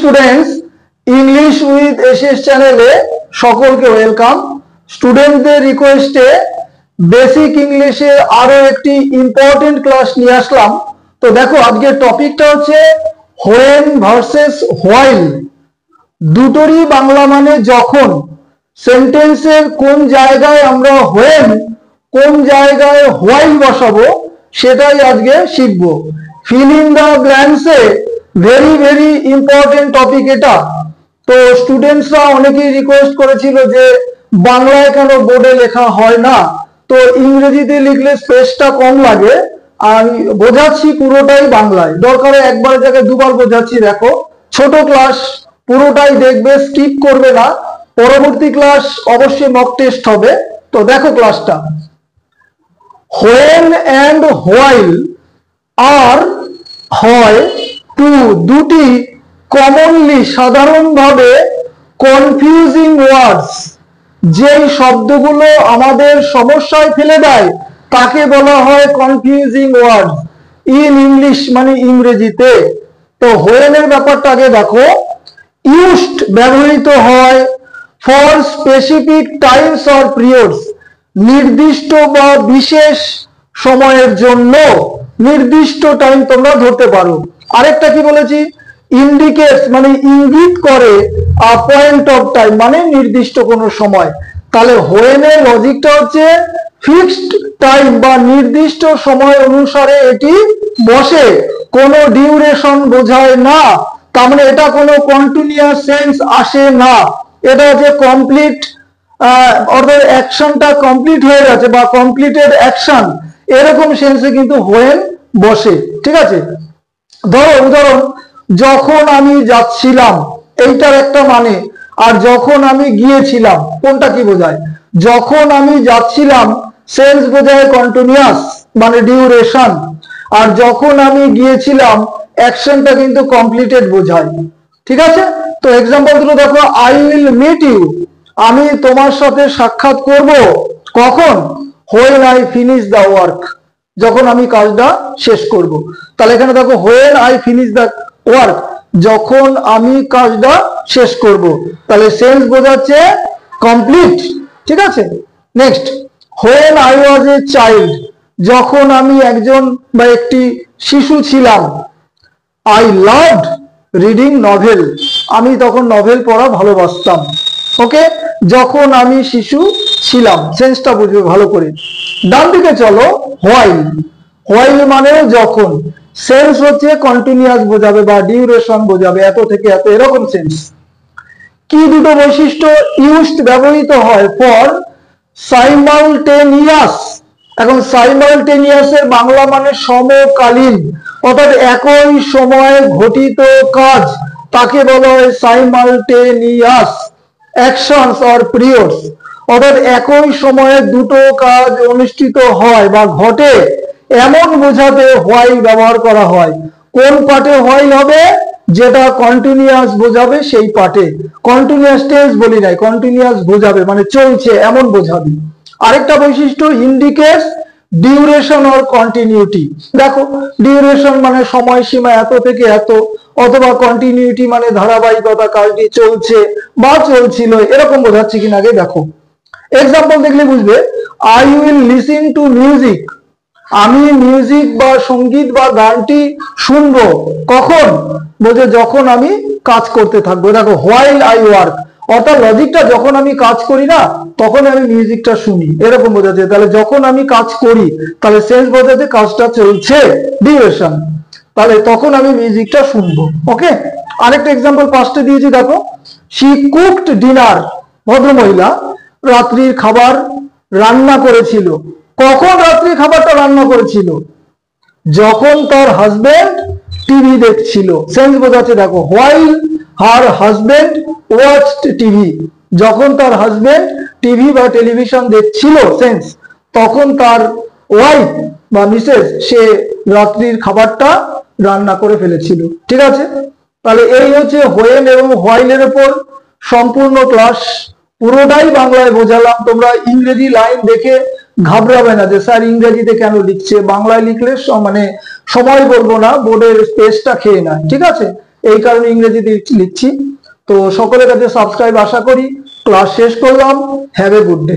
Students, English with SS চ্যানেলে সকলকে welcome. স্টুডেন্টদের রিকোয়েস্টে বেসিক ইংলিশের আরো একটি ইম্পর্টেন্ট ক্লাস নিয়ে আসলাম। তো দেখো, আজকের টপিকটা হচ্ছে হোয়েন ভার্সেস হোয়াইল। দুটোরই বাংলা মানে যখন। সেন্টেন্সের কোন জায়গায় আমরা হোয়েন, কোন জায়গায় হোয়াইল বসাবো সেটাই আজকে শিখবো। ফিল ইন দা ব্ল্যাঙ্কসে ভেরি ভেরি ইম্পর্টেন্ট টপিক এটা। তো স্টুডেন্টসরা অনেকেই রিকোয়েস্ট করেছিল যে বাংলায় কেন বোর্ডে লেখা হয় না, তো ইংরেজিতে লিখলে স্পেসটা কম লাগে। আমি বোঝাচ্ছি পুরোটাই বাংলায়, দরকারে একবার জায়গায় দুবার বোঝাচ্ছি। দেখো, ছোট ক্লাস, পুরোটাই দেখবে, স্কিপ করবে না। পরবর্তী ক্লাস অবশ্যই মক টেস্ট হবে। তো দেখো ক্লাসটা। হোয়েন অ্যান্ড হোয়াইল আর হয় টু, দুটি কমনলি সাধারণভাবে কনফিউজিং ওয়ার্ডস। যেই শব্দগুলো আমাদের সমস্যায় ফেলে দেয় তাকে বলা হয় কনফিউজিং ওয়ার্ড ইন ইংলিশ, মানে ইংরেজিতে। তো হোয়েনের ব্যাপারটা আগে দেখো। ইউজড ব্যবহৃত হয় for specific Times or periods, নির্দিষ্ট বা বিশেষ সময়ের জন্য। নির্দিষ্ট টাইম তোমরা ধরতে পারো। আরেকটা কি বলেছি, ইন্ডিকেটস মানে ইঙ্গিত করে, পয়েন্ট অফ টাইম মানে নির্দিষ্ট কোনো সময়। তাহলে হোয়েনের লজিকটা হচ্ছে ফিক্সড টাইম বা নির্দিষ্ট সময় অনুসারে এটি বসে, কোনো ডিউরেশন বোঝায় না। তার মানে এটা কোনো কন্টিনিউয়াস সেন্স আসে না। এটা হচ্ছে কমপ্লিট, অর্থাৎ অ্যাকশনটা কমপ্লিট হয়ে গেছে বা কমপ্লিটেড অ্যাকশন, এরকম সেন্সে কিন্তু হোয়েন বসে। ঠিক আছে, ধরো উদাহরণ, যখন আমি যাচ্ছিলাম, এইটার একটা মানে। আর যখন আমি গিয়েছিলাম, কোনটা কি বোঝায়? যখন আমি যাচ্ছিলাম সেন্স বোঝায় কন্টিনিউয়াস মানে ডিউরেশন, আর যখন আমি গিয়েছিলাম অ্যাকশনটা কিন্তু কমপ্লিটেড বোঝায়। ঠিক আছে, তো এক্সাম্পল দুটো দেখো। আই উইল মিট ইউ, আমি তোমার সাথে সাক্ষাৎ করব। কখন? When I finish the work, যখন আমি কাজটা শেষ করব। তাহলে এখানে দেখো, when I finish the work, যখন আমি কাজটা শেষ করব। তাহলে সেন্স বোঝাচ্ছে কমপ্লিট। ঠিক আছে, next, when I was a child, যখন আমি একজন বা একটি শিশু ছিলাম। আই লাভড রিডিং নভেল, আমি তখন নভেল পড়া ভালোবাসতাম। ওকে, যখন আমি শিশু ছিলাম, সেন্সটা বুঝবে ভালো করে। ডান দিকে চলো, হোয়াইল। হোয়াইল মানেও যখন, সেন্স হচ্ছে কন্টিনিউয়াস বোঝাবে বা ডিউরেশন বোঝাবে, এত থেকে এত, এরকম সেন্স। কি দুটো বৈশিষ্ট্য? ইউজড ব্যবহৃত হয় ফর সাইমালটেনিয়াস। এখন সাইমালটেনিয়াস এর বাংলা মানে সমকালীন, অর্থাৎ একই সময়ে ঘটিত কাজ, তাকে বলা হয় সাইমালটেনিয়াস অ্যাকশনস অর পিরিয়ডস। অর্থাৎ একই সময়ে দুটো কাজ অনুষ্ঠিত হয় বা ঘটে, এমন বোঝাতে হোয়াইল ব্যবহার করা হয়। কোন পার্টে হোয়াইল হবে? যেটা কন্টিনিউয়াস বোঝাবে সেই পার্টে। কন্টিনিউয়াস টেন্স বলি নাই, কন্টিনিউয়াস বোঝাবে মানে চলছে এমন বোঝাবে। আরেকটা বৈশিষ্ট্য, ইন্ডিকেটস ডিউরেশন অর কন্টিনিউটি। দেখো, ডিউরেশন মানে সময়সীমা এত থেকে এত, অথবা কন্টিনিউটি মানে ধারাবাহিকতা, কাজটি চলছে বা চলছিল, এরকম বোঝাচ্ছে কিনা আগে দেখো। এক্সাম্পল দেখলে বুঝবে। I will listen to music, আমি মিউজিক বা সঙ্গীত বা গানটি শুনবো। কখন? বলছে যখন আমি কাজ করতে থাকবো। দেখো, হোয়াইল আই ওয়ার্ক, অর্থাৎ লজিকটা, যখন আমি কাজ করি না তখন আমি মিউজিকটা শুনি, এরকম বোঝাচ্ছে। তাহলে যখন আমি কাজ করি, তাহলে সেন্স বোঝাচ্ছে কাজটা চলছে, ডিউরেশন, তাহলে তখন আমি মিউজিকটা শুনবো। ওকে, আরেকটা এক্সাম্পল পাঁচটা দিয়েছি দেখো। শি কুকড ডিনার, ভদ্রমহিলা রাত্রির খাবার রান্না করেছিল। কখন রাত্রির খাবারটা রান্না করেছিল? যখন তার হাজবেন্ড টিভি দেখছিল, সেন্স বোঝাচ্ছে। দেখো, হোয়াইল হার হাজবেন্ড ওয়াচড টিভি, যখন তার হাজবেন্ড টিভি বা টেলিভিশন দেখছিল, সেন্স, তখন তার ওয়াইফ বা মিসেস সে রাত্রির খাবারটা রান্না করে ফেলেছিল। ঠিক আছে, তাহলে এই হচ্ছে হোয়েন এবং হোয়াইলের উপর সম্পূর্ণ ক্লাস। পুরোটাই বাংলায় বোঝালাম। তোমরা ইংরেজি লাইন দেখে ঘাবড়াবে না যে স্যার ইংরেজিতে কেন লিখছে, বাংলায় লিখলে মানে সময় বলবো না, বোর্ডের স্পেসটা খেয়ে নেয়। ঠিক আছে, এই কারণে ইংরেজিতে লিখছি। তো সকলের কাছে সাবস্ক্রাইব আশা করি। ক্লাস শেষ করলাম। Have a good day.